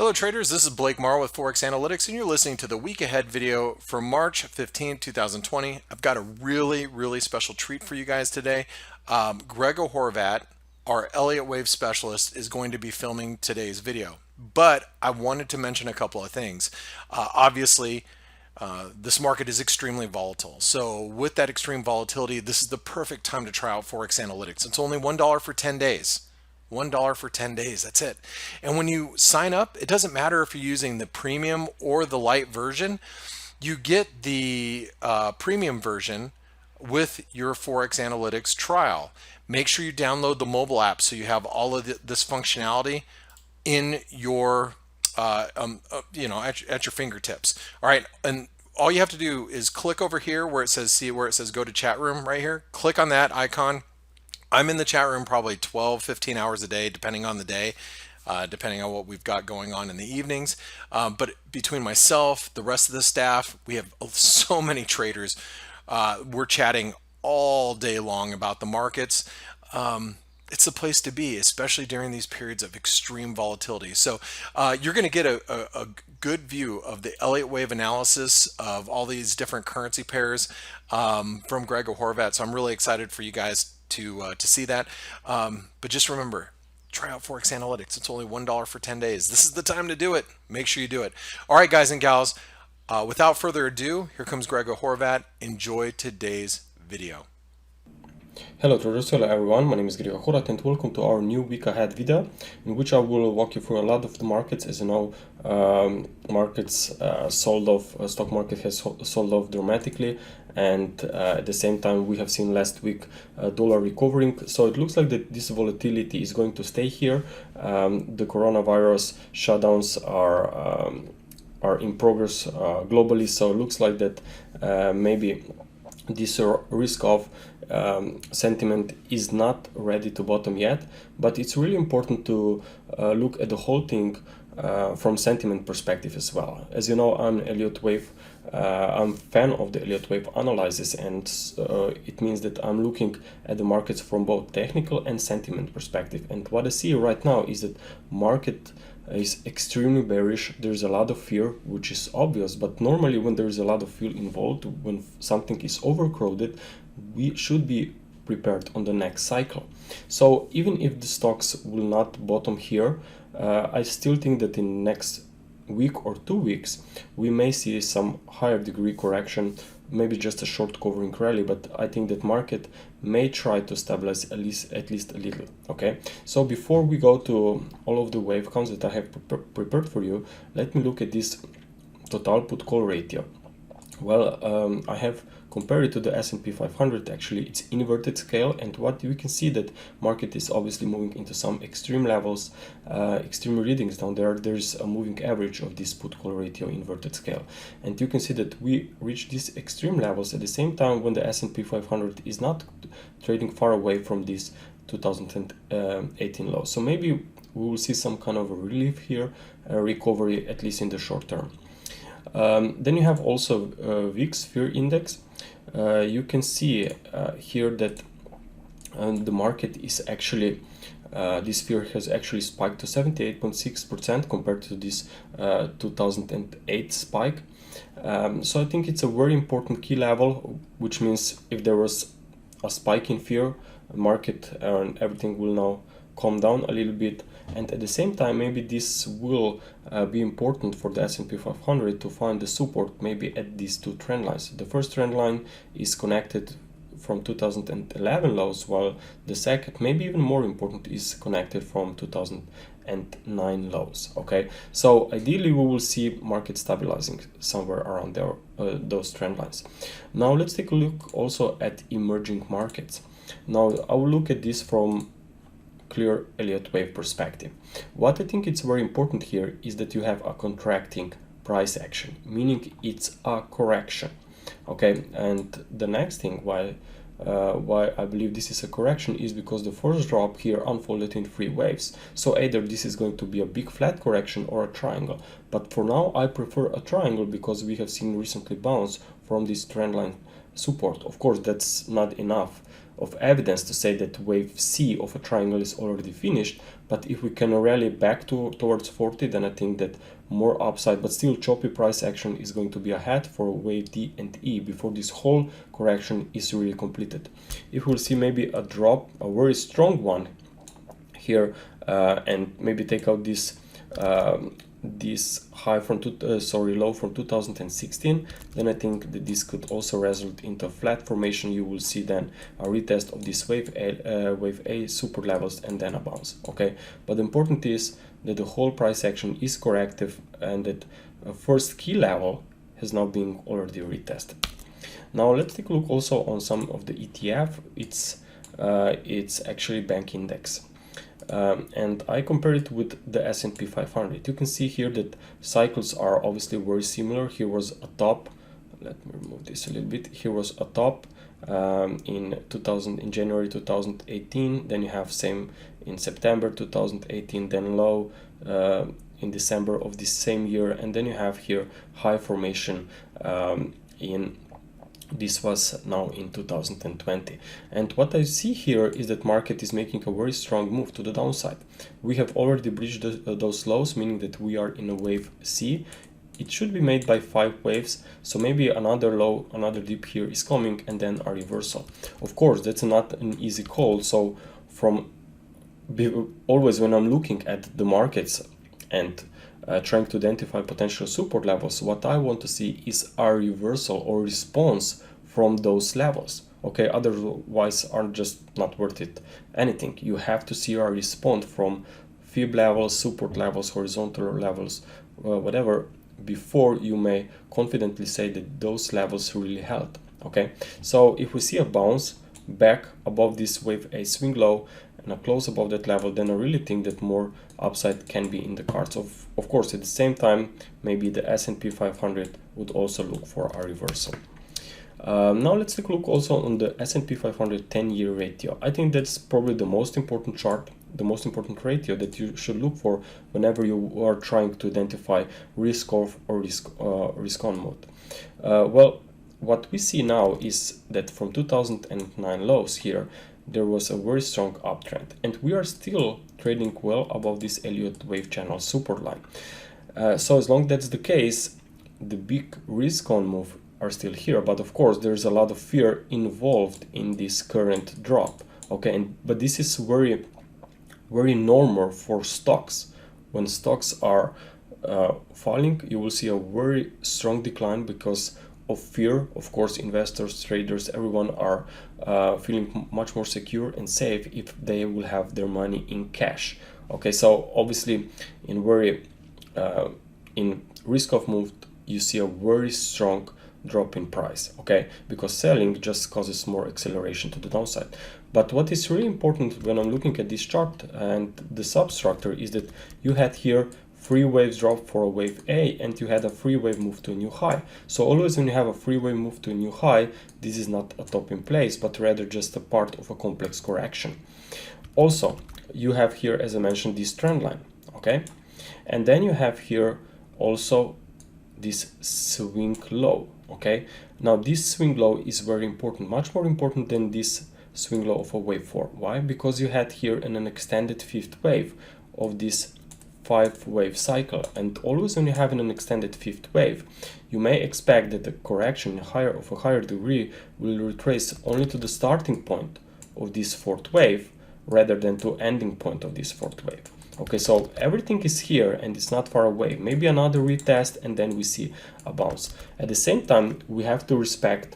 Hello traders, this is Blake Morrow with ForexAnalytix and you're listening to the week ahead video for March 15, 2020. I've got a really special treat for you guys today. Grega Horvat, our Elliott Wave specialist, is going to be filming today's video. But I wanted to mention a couple of things. Obviously, this market is extremely volatile. So with that extreme volatility, this is the perfect time to try out ForexAnalytix. It's only $1 for 10 days. $1 for 10 days, that's it. And when you sign up, it doesn't matter if you're using the premium or the light version. You get the premium version with your ForexAnalytix trial. Make sure you download the mobile app so you have all of this functionality in your at your fingertips. All right, and all you have to do is click over here where it says go to chat room right here. Click on that icon. I'm in the chat room probably 12-15 hours a day, depending on the day, depending on what we've got going on in the evenings. But between myself, the rest of the staff, we have so many traders. We're chatting all day long about the markets. It's the place to be, especially during these periods of extreme volatility. So you're going to get a good view of the Elliott Wave analysis of all these different currency pairs from Grega Horvat. So I'm really excited for you guys to see that. But just remember, try out ForexAnalytix. It's only $1 for 10 days. This is the time to do it. Make sure you do it. All right, guys and gals, without further ado, here comes Grega Horvat. Enjoy today's video. Hello traders, hello everyone, my name is Grega Horvat and welcome to our new week ahead video in which I will walk you through a lot of the markets. As you know, markets sold off, stock market has sold off dramatically, and at the same time we have seen last week dollar recovering. So it looks like that this volatility is going to stay here. The coronavirus shutdowns are in progress globally, so it looks like that maybe this risk of sentiment is not ready to bottom yet, but it's really important to look at the whole thing from sentiment perspective as well. As you know, I'm Elliott Wave. I'm a fan of the Elliott Wave analysis, and it means that I'm looking at the markets from both technical and sentiment perspective. And what I see right now is that market is extremely bearish. There's a lot of fear, which is obvious, but normally when there is a lot of fear involved, when something is overcrowded, we should be prepared on the next cycle. So even if the stocks will not bottom here, I still think that in next week or 2 weeks we may see some higher degree correction, maybe just a short covering rally, but I think that market may try to stabilize at least a little. Okay, so before we go to all of the wave counts that I have prepared for you, let me look at this total put call ratio. Well, I have compared it to the S&P 500. Actually, it's inverted scale, and what we can see that market is obviously moving into some extreme levels, extreme readings down there. There's a moving average of this put call ratio inverted scale, and you can see that we reach these extreme levels at the same time when the S&P 500 is not trading far away from this 2018 low. So maybe we will see some kind of a relief here, a recovery at least in the short term. Then you have also VIX fear index. You can see here that the market is actually this fear has actually spiked to 78.6% compared to this 2008 spike. So I think it's a very important key level, which means if there was a spike in fear, market and everything will now calm down a little bit, and at the same time maybe this will be important for the S&P 500 to find the support maybe at these two trend lines. The first trend line is connected from 2011 lows, while the second, maybe even more important, is connected from 2009 lows. Okay, so ideally we will see market stabilizing somewhere around there, those trend lines. Now let's take a look also at emerging markets. Now I will look at this from clear Elliott Wave perspective. What I think it's very important here is that you have a contracting price action, meaning it's a correction. Okay, and the next thing why I believe this is a correction is because the first drop here unfolded in 3 waves. So either this is going to be a big flat correction or a triangle, but for now I prefer a triangle because we have seen recently bounce from this trend line support. Of course, that's not enough of evidence to say that wave C of a triangle is already finished, but if we can rally back towards 40, then I think that more upside, but still choppy price action is going to be ahead for wave D and E before this whole correction is really completed. If we'll see maybe a drop, a very strong one here, and maybe take out this high from low from 2016, then I think that this could also result into a flat formation. You will see then a retest of this wave A super levels and then a bounce. Okay, but the important is that the whole price action is corrective and that a first key level has now been already retested. Now let's take a look also on some of the ETF. It's actually bank index. And I compare it with the S&P 500. You can see here that cycles are obviously very similar. Here was a top. Let me remove this a little bit. Here was a top in January 2018. Then you have same in September 2018. Then low in December of this same year. And then you have here high formation this was now in 2020. And what I see here is that market is making a very strong move to the downside. We have already breached those lows, meaning that we are in a wave C. It should be made by 5 waves, so maybe another low, another dip here is coming, and then a reversal. Of course, that's not an easy call. So always when I'm looking at the markets and trying to identify potential support levels, what I want to see is a reversal or response from those levels. Okay, otherwise are just not worth it anything. You have to see a response from fib levels, support levels, horizontal levels, whatever, before you may confidently say that those levels really held. Okay, so if we see a bounce back above this wave A swing low and a close above that level, then I really think that more upside can be in the cards. Of course, at the same time, maybe the S&P 500 would also look for a reversal. Now let's take a look also on the S&P 500 10-year ratio. I think that's probably the most important chart, the most important ratio that you should look for whenever you are trying to identify risk off or risk on mode. Well, what we see now is that from 2009 lows here, there was a very strong uptrend, and we are still trading well above this Elliott wave channel support line. So as long as that's the case, the big risk on move are still here, but of course there's a lot of fear involved in this current drop. Okay, but this is very normal for stocks. When stocks are falling, you will see a very strong decline because of fear. Of course, investors, traders, everyone are feeling much more secure and safe if they will have their money in cash. Okay, so obviously in risk of move, you see a very strong drop in price. Okay, because selling just causes more acceleration to the downside. But what is really important when I'm looking at this chart and the substructure is that you had here 3 waves drop for a wave A, and you had a 3 wave move to a new high. So always when you have a 3 wave move to a new high, this is not a top in place, but rather just a part of a complex correction. Also, you have here, as I mentioned, this trend line. Okay, and then you have here also this swing low. Okay, now this swing low is very important, much more important than this swing low of a wave 4. Why? Because you had here an extended 5th wave of this 5-wave cycle, and always when you have an extended 5th wave, you may expect that the correction of a higher degree will retrace only to the starting point of this 4th wave rather than to ending point of this 4th wave. Okay, so everything is here and it's not far away. Maybe another retest and then we see a bounce. At the same time, we have to respect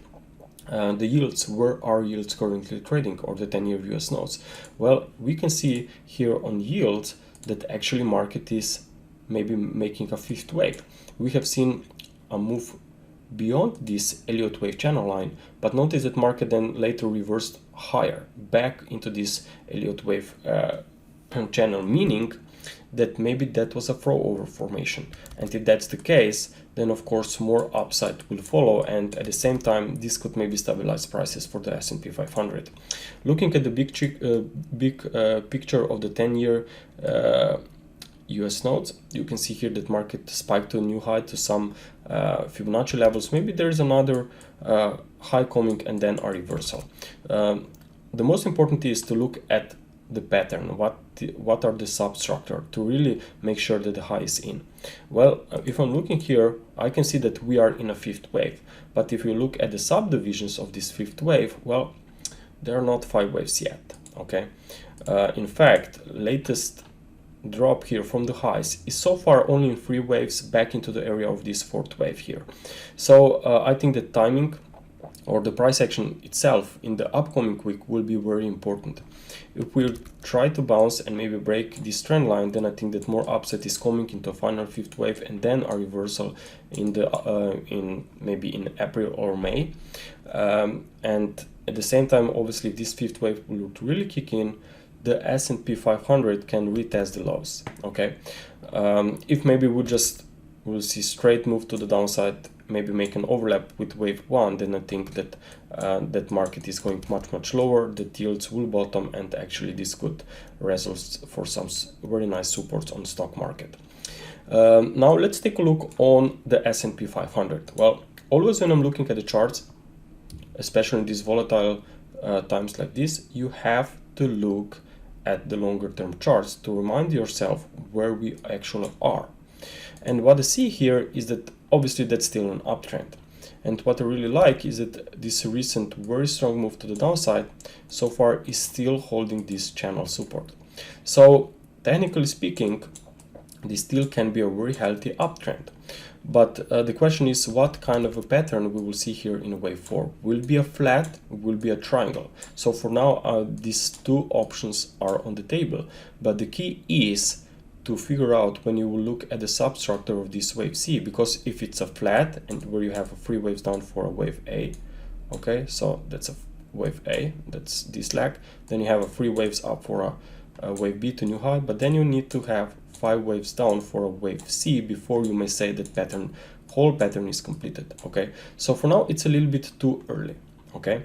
the yields. Where are yields currently trading, or the 10-year US notes? Well, we can see here on yields that actually market is maybe making a 5th wave. We have seen a move beyond this Elliott wave channel line, but notice that market then later reversed higher back into this Elliott wave channel, meaning that maybe that was a throwover formation. And if that's the case, then of course more upside will follow, and at the same time this could maybe stabilize prices for the S&P 500. Looking at the big picture of the 10-year US nodes. You can see here that market spiked to a new high to some Fibonacci levels. Maybe there is another high coming and then a reversal. The most important is to look at the pattern. What are the substructure to really make sure that the high is in. Well, if I'm looking here, I can see that we are in a fifth wave. But if you look at the subdivisions of this fifth wave, well, there are not 5 waves yet. Okay. In fact, latest drop here from the highs is so far only in 3 waves back into the area of this fourth wave here. So I think the timing or the price action itself in the upcoming week will be very important. If we try to bounce and maybe break this trend line, then I think that more upside is coming into a final fifth wave and then a reversal in the maybe in April or May. And at the same time, obviously, if this fifth wave will really kick in, the S&P 500 can retest the lows. Okay, if maybe we'll see straight move to the downside, maybe make an overlap with wave 1, then I think that that market is going much lower, the yields will bottom, and actually this could result for some very nice supports on the stock market. Now let's take a look on the S&P 500. Well, always when I'm looking at the charts, especially in these volatile times like this, you have to look at the longer term charts to remind yourself where we actually are. And what I see here is that obviously that's still an uptrend. And what I really like is that this recent very strong move to the downside so far is still holding this channel support. So technically speaking, this still can be a very healthy uptrend. But the question is what kind of a pattern we will see here in wave 4. Will it be a flat? Will it be a triangle? So for now, these two options are on the table. But the key is to figure out when you will look at the substructure of this wave C, because if it's a flat and where you have a 3 waves down for a wave A, okay, so that's a wave A, that's this leg, then you have a 3 waves up for a wave B to new high, but then you need to have 5 waves down for a wave C before you may say that whole pattern is completed. Okay, so for now it's a little bit too early. Okay,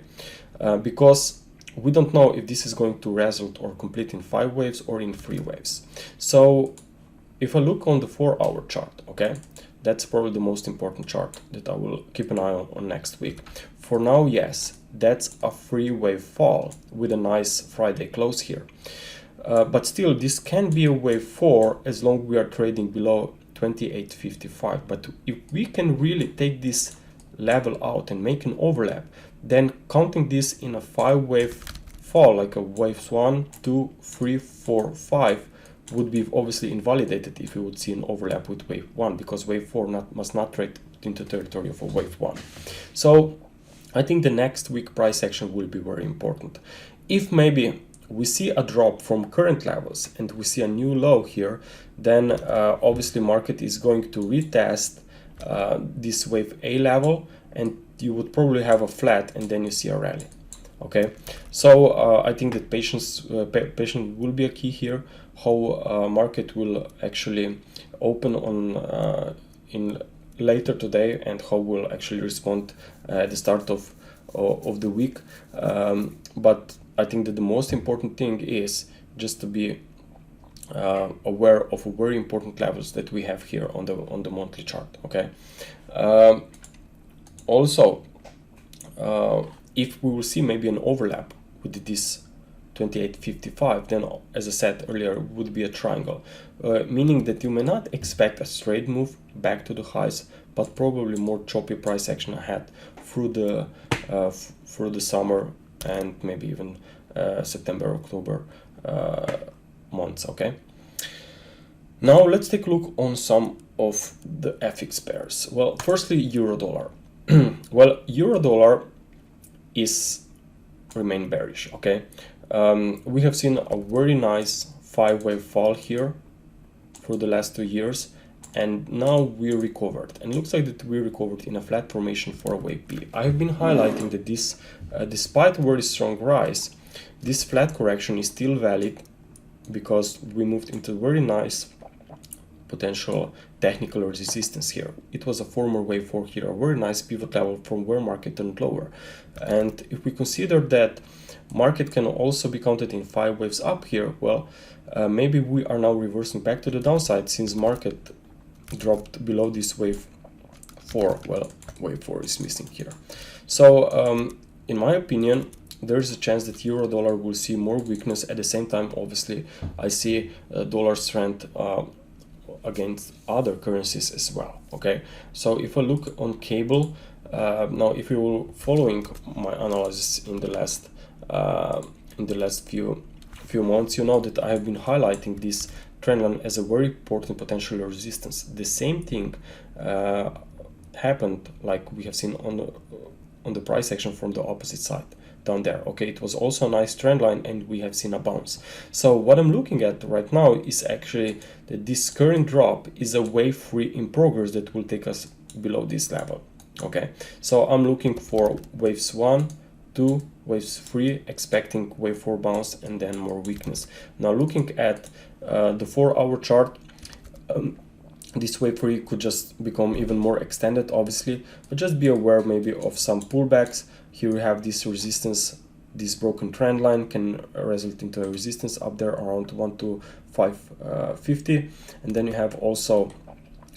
because we don't know if this is going to result or complete in 5 waves or in 3 waves. So if I look on the 4-hour chart, okay, that's probably the most important chart that I will keep an eye on next week. For now, yes, that's a 3-wave fall with a nice Friday close here. But still, this can be a wave 4 as long as we are trading below 28.55. But if we can really take this level out and make an overlap, then counting this in a 5-wave fall, like a waves 1, 2, 3, 4, 5, would be obviously invalidated if we would see an overlap with wave 1, because wave 4 must not trade into territory of a wave 1. So I think the next week price action will be very important. If maybe we see a drop from current levels and we see a new low here, then obviously market is going to retest this wave A level, and you would probably have a flat and then you see a rally. Okay, so I think that patience will be a key here. How market will actually open on in later today, and how will actually respond at the start of the week. But I think that the most important thing is just to be aware of very important levels that we have here on the monthly chart. Okay. Also, if we will see maybe an overlap with this 28.55, then as I said earlier, would be a triangle, meaning that you may not expect a straight move back to the highs, but probably more choppy price action ahead through the summer and maybe even September, October months. Okay. Now let's take a look on some of the FX pairs. Well, firstly, euro dollar. Well, euro dollar is remain bearish. Okay, we have seen a very nice 5-wave fall here for the last 2 years, and now we recovered, and looks like that we recovered in a flat formation for a wave B. I have been highlighting that this, despite a very strong rise, this flat correction is still valid because we moved into very nice potential technical resistance here. It was a former wave 4 here, a very nice pivot level from where market turned lower. And if we consider that market can also be counted in 5 waves up here. Well, maybe we are now reversing back to the downside since market dropped below this wave 4. Well, wave 4 is missing here. So in my opinion, there is a chance that euro dollar will see more weakness. At the same time, obviously, I see dollar strength against other currencies as well. Okay, so if I look on cable, now if you were following my analysis in the last few months, you know that I have been highlighting this trend line as a very important potential resistance. The same thing happened, like we have seen on the price action from the opposite side down there. Okay, it was also a nice trend line and we have seen a bounce. So what I'm looking at right now is actually that this current drop is a wave 3 in progress that will take us below this level. Okay, so I'm looking for waves 1, 2, waves 3, expecting wave 4 bounce and then more weakness. Now looking at the 4-hour chart, this wave 3 could just become even more extended, obviously, but just be aware maybe of some pullbacks. Here we have this resistance, this broken trend line can result into a resistance up there around 1 to 550, and then you have also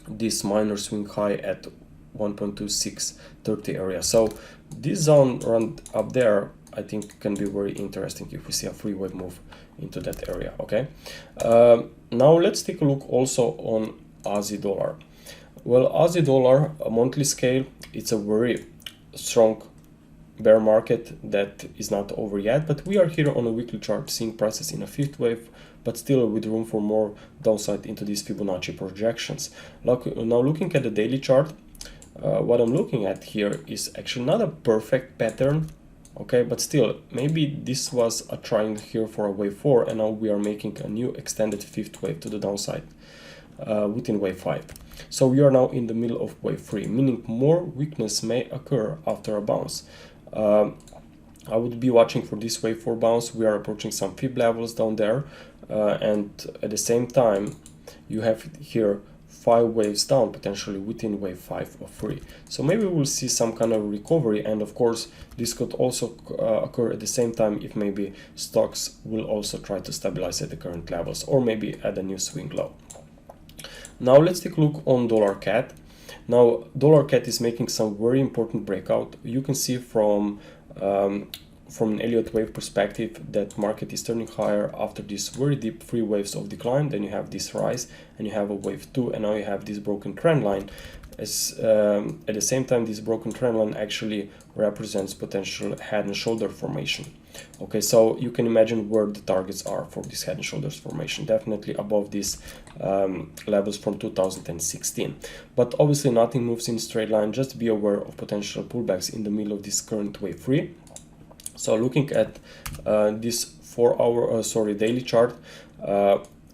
this minor swing high at 1.2630 area. So this zone around up there, I think, can be very interesting if we see a free wave move into that area. Okay, now let's take a look also on Aussie dollar. Well, Aussie dollar, a monthly scale, it's a very strong bear market that is not over yet, but we are here on a weekly chart seeing prices in a fifth wave, but still with room for more downside into these Fibonacci projections. Now looking at the daily chart, what I'm looking at here is actually not a perfect pattern, okay, but still maybe this was a triangle here for a wave 4 and now we are making a new extended fifth wave to the downside within wave 5. So we are now in the middle of wave 3, meaning more weakness may occur after a bounce. I would be watching for this wave 4 bounce. We are approaching some fib levels down there, and at the same time you have here 5 waves down potentially within wave 5 or 3. So maybe we'll see some kind of recovery, and of course this could also occur at the same time if maybe stocks will also try to stabilize at the current levels or maybe at a new swing low. Now let's take a look on dollar CAD. Now dollar CAD is making some very important breakout. You can see from an Elliott wave perspective that market is turning higher after these very deep 3 waves of decline. Then you have this rise and you have a wave 2, and now you have this broken trend line. As at the same time, this broken trend line actually represents potential head and shoulder formation. Okay, so you can imagine where the targets are for this head and shoulders formation, definitely above these levels from 2016. But obviously nothing moves in straight line. Just be aware of potential pullbacks in the middle of this current wave 3. So looking at this daily chart,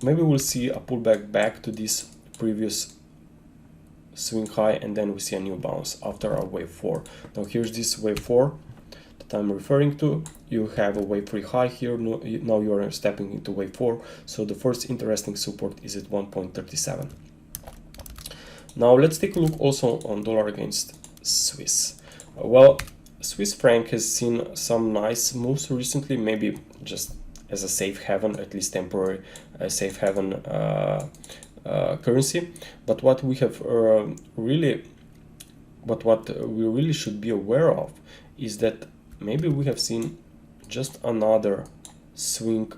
maybe we'll see a pullback back to this previous swing high, and then we see a new bounce after a wave 4. Now here's this wave 4 that I'm referring to. You have a wave 3 high here. Now you are stepping into wave 4. So the first interesting support is at 1.37. Now let's take a look also on dollar against Swiss. Well, Swiss franc has seen some nice moves recently, maybe just as a safe haven, at least temporary safe haven currency. But what we have really should be aware of is that maybe we have seen just another swing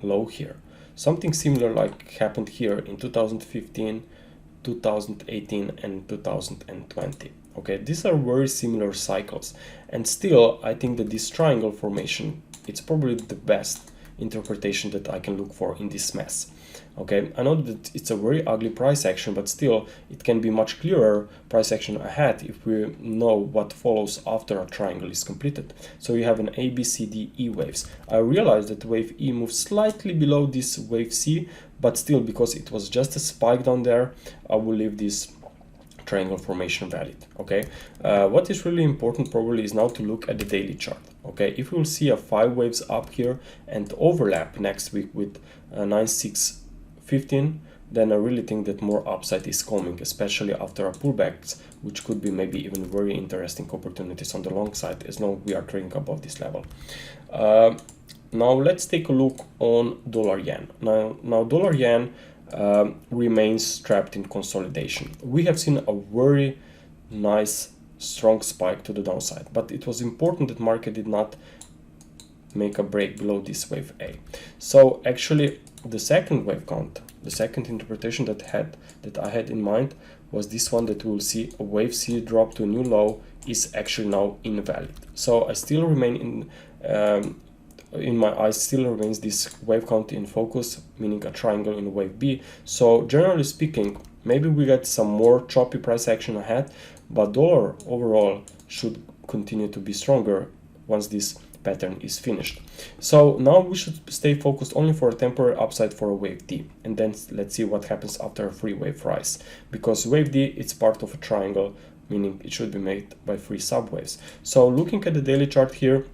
low here. Something similar like happened here in 2015, 2018 and 2020. Okay, these are very similar cycles, and still I think that this triangle formation, it's probably the best interpretation that I can look for in this mess. Okay, I know that it's a very ugly price action, but still it can be much clearer price action ahead if we know what follows after a triangle is completed. So you have an A, B, C, D, E waves. I realize that wave E moves slightly below this wave C, but still, because it was just a spike down there, I will leave this triangle formation valid. Okay, what is really important probably is now to look at the daily chart. Okay, if we will see a 5 waves up here and overlap next week with 9, 6, 15, then I really think that more upside is coming, especially after a pullbacks, which could be maybe even very interesting opportunities on the long side as long as we are trading above this level. Now let's take a look on dollar yen. Now dollar yen remains trapped in consolidation. We have seen a very nice strong spike to the downside, but it was important that market did not make a break below this wave A. So actually the second wave count, the second interpretation that I had in mind was this one, that we'll see a wave C drop to a new low is actually now invalid. So I still remain in my eyes still remains this wave count in focus, meaning a triangle in wave B. So generally speaking, maybe we get some more choppy price action ahead, but dollar overall should continue to be stronger once this pattern is finished. So now we should stay focused only for a temporary upside for a wave D, and then let's see what happens after a free wave rise, because wave D, it's part of a triangle, meaning it should be made by 3 subwaves. So looking at the daily chart here,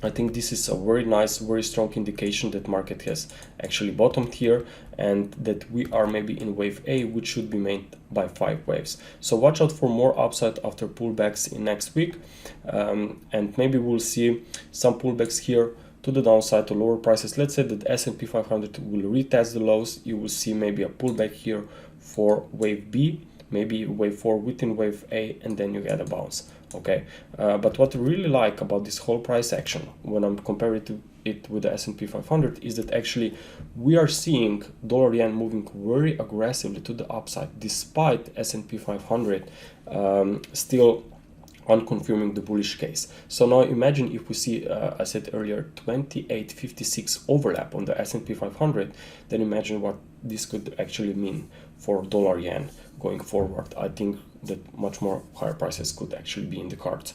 I think this is a very nice, very strong indication that market has actually bottomed here, and that we are maybe in wave A, which should be made by 5 waves. So watch out for more upside after pullbacks in next week, and maybe we'll see some pullbacks here to the downside to lower prices. Let's say that S&P 500 will retest the lows. You will see maybe a pullback here for wave B, maybe wave 4 within wave A, and then you get a bounce. Okay, but what I really like about this whole price action when I'm comparing it with the S&P 500 is that actually we are seeing dollar yen moving very aggressively to the upside, despite S&P 500 still unconfirming the bullish case. So now imagine if we see, I said earlier, 2856 overlap on the S&P 500, then imagine what this could actually mean for dollar yen going forward. I think that much more higher prices could actually be in the cards.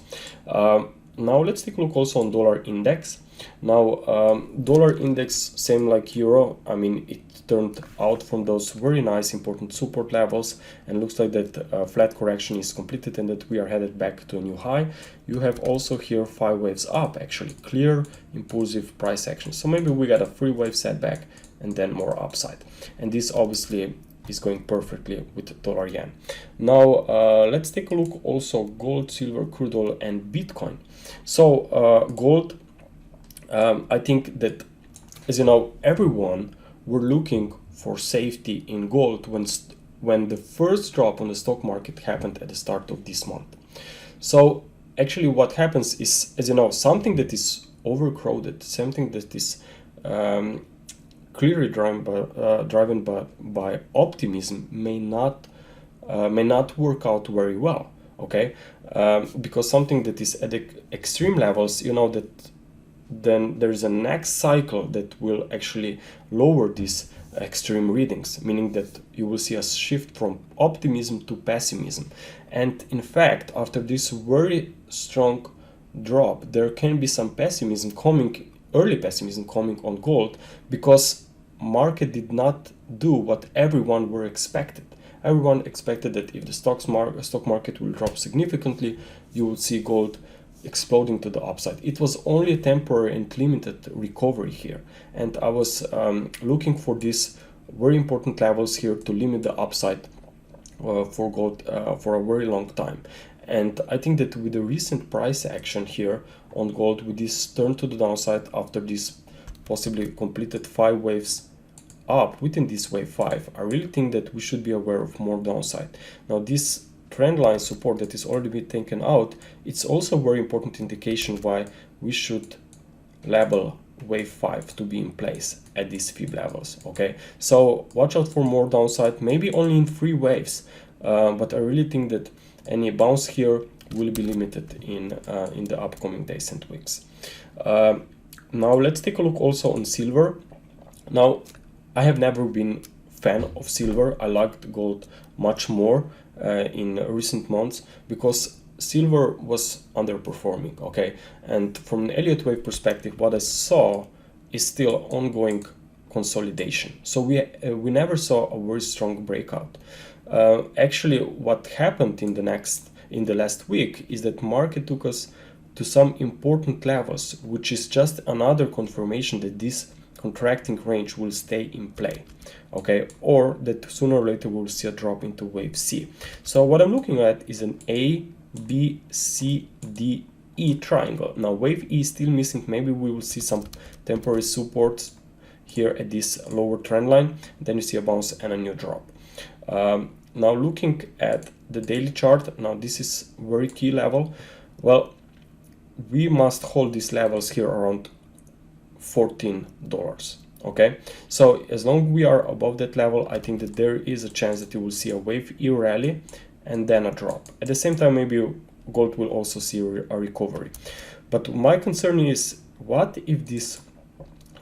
Now let's take a look also on dollar index. Now dollar index, same like euro, I mean it turned out from those very nice important support levels, and looks like that flat correction is completed and that we are headed back to a new high. You have also here 5 waves up, actually clear impulsive price action. So maybe we got a 3 wave setback and then more upside, and this obviously is going perfectly with dollar yen. Now let's take a look also gold, silver, crude oil, and Bitcoin. So gold, I think that, as you know, everyone were looking for safety in gold when the first drop on the stock market happened at the start of this month. So actually what happens is, as you know, something that is overcrowded, something that is clearly driven by optimism may not work out very well. Okay, because something that is at extreme levels, you know, that then there is a next cycle that will actually lower these extreme readings, meaning that you will see a shift from optimism to pessimism. And in fact, after this very strong drop, there can be some pessimism coming, early pessimism coming on gold, because market did not do what everyone were expected. Everyone expected that if the stock market will drop significantly, you would see gold exploding to the upside. It was only a temporary and limited recovery here, and I was looking for these very important levels here to limit the upside for gold for a very long time. And I think that with the recent price action here on gold, with this turn to the downside after this possibly completed 5 waves up within this wave 5, I really think that we should be aware of more downside. Now this trend line support that is already been taken out, it's also a very important indication why we should label wave 5 to be in place at these FIB levels. Okay, so watch out for more downside, maybe only in 3 waves, but I really think that any bounce here will be limited in the upcoming days and weeks. Now let's take a look also on silver. Now I have never been fan of silver. I liked gold much more in recent months because silver was underperforming. Okay, and from an Elliott wave perspective, what I saw is still ongoing consolidation. So we never saw a very strong breakout. Actually, what happened in the last week is that market took us to some important levels, which is just another confirmation that this contracting range will stay in play, okay, or that sooner or later we'll see a drop into wave C. So what I'm looking at is an A, B, C, D, E triangle. Now wave E is still missing. Maybe we will see some temporary supports here at this lower trend line. Then you see a bounce and a new drop. Now looking at the daily chart, now this is very key level. Well, we must hold these levels here around $14. Okay, so as long as we are above that level, I think that there is a chance that you will see a wave E rally and then a drop. At the same time, maybe gold will also see a recovery. But my concern is, what if this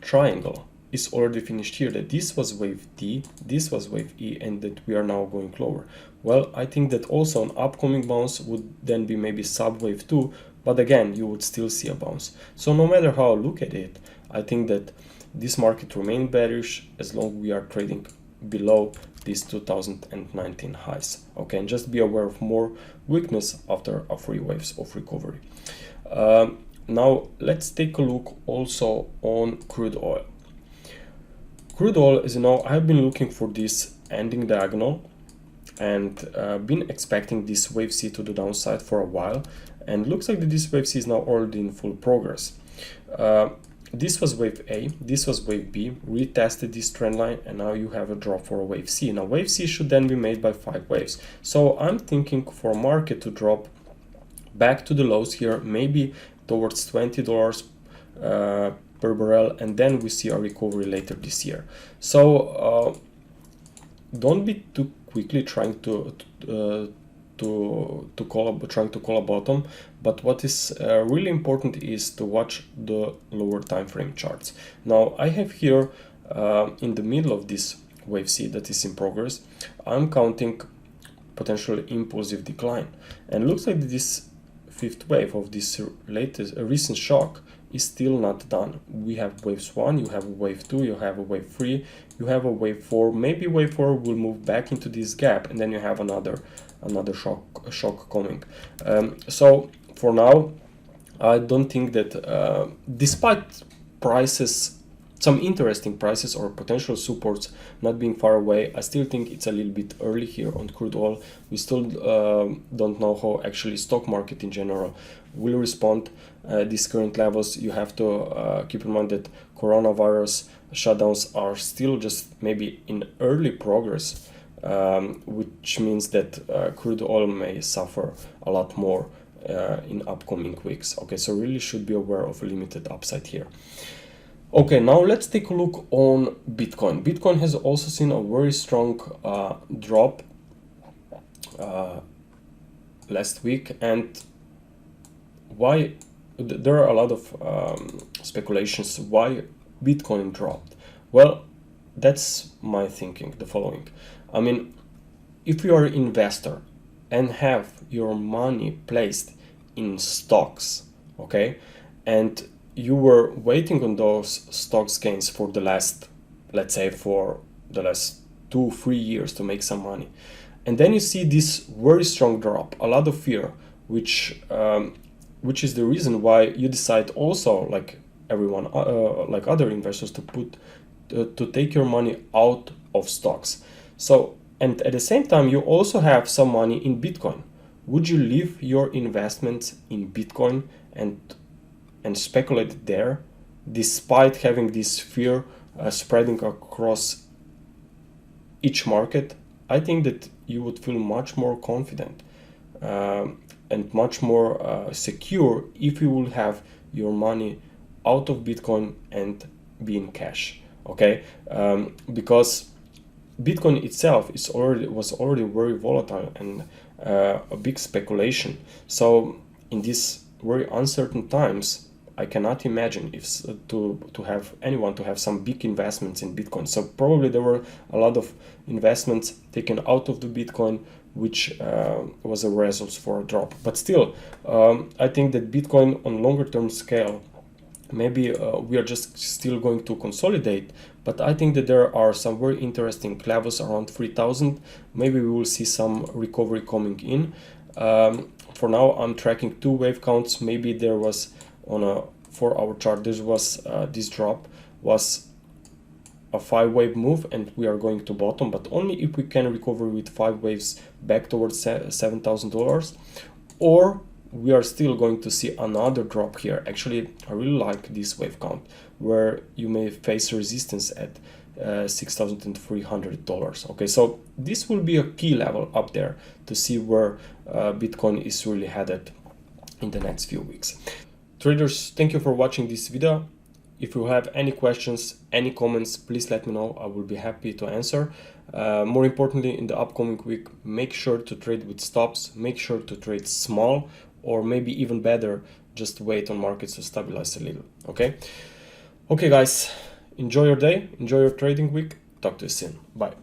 triangle is already finished here, that this was wave D, this was wave E, and that we are now going lower? Well, I think that also an upcoming bounce would then be maybe sub wave 2, but again, you would still see a bounce. So no matter how I look at it, I think that this market remains bearish as long as we are trading below these 2019 highs. Okay, and just be aware of more weakness after a 3 waves of recovery. Now let's take a look also on crude oil. Crude oil, as you know, I've been looking for this ending diagonal and been expecting this wave C to the downside for a while, and looks like that this wave C is now already in full progress. This was wave A, this was wave B, retested this trend line, and now you have a drop for a wave C. Now wave C should then be made by 5 waves. So I'm thinking for a market to drop back to the lows here, maybe towards $20 per barrel, and then we see a recovery later this year. So don't be too quickly trying to call a bottom, but what is really important is to watch the lower time frame charts. Now I have here in the middle of this wave C that is in progress, I'm counting potential impulsive decline, and looks like this fifth wave of this recent shock is still not done. We have waves 1, you have a wave 2, you have a wave 3, you have a wave 4. Maybe wave 4 will move back into this gap, and then you have another shock coming. So for now, I don't think that despite prices, some interesting prices or potential supports not being far away, I still think it's a little bit early here on crude oil. We still don't know how actually stock market in general will respond these current levels. You have to keep in mind that coronavirus shutdowns are still just maybe in early progress, which means that crude oil may suffer a lot more in upcoming weeks. Okay, so really should be aware of limited upside here. Okay, now let's take a look on Bitcoin. Bitcoin has also seen a very strong drop last week, and why there are a lot of speculations why Bitcoin dropped. Well, that's my thinking, the following. I mean, if you are an investor and have your money placed in stocks, okay, and you were waiting on those stocks gains for the last, let's say for the last 2-3 years to make some money, and then you see this very strong drop, a lot of fear, which is the reason why you decide also, like everyone, like other investors, to take your money out of stocks. So, and at the same time you also have some money in Bitcoin. Would you leave your investments in Bitcoin and speculate there, despite having this fear spreading across each market? I think that you would feel much more confident and much more secure if you will have your money out of Bitcoin and be in cash. Okay, because Bitcoin itself was already very volatile and a big speculation. So in these very uncertain times, I cannot imagine if to have anyone to have some big investments in Bitcoin. So probably there were a lot of investments taken out of the Bitcoin, which was a result for a drop. But still, I think that Bitcoin on longer term scale, maybe we are just still going to consolidate, but I think that there are some very interesting levels around 3,000. Maybe we will see some recovery coming in. For now, I'm tracking 2 wave counts. Maybe there was on a 4-hour chart, there was this drop was a 5-wave move and we are going to bottom, but only if we can recover with 5 waves back towards $7,000, or we are still going to see another drop here. Actually, I really like this wave count where you may face resistance at $6,300. Okay, so this will be a key level up there to see where Bitcoin is really headed in the next few weeks. Traders, thank you for watching this video. If you have any questions, any comments, please let me know. I will be happy to answer. More importantly, in the upcoming week, make sure to trade with stops, make sure to trade small, or maybe even better, just wait on markets to stabilize a little. Okay guys, enjoy your day, enjoy your trading week. Talk to you soon. Bye.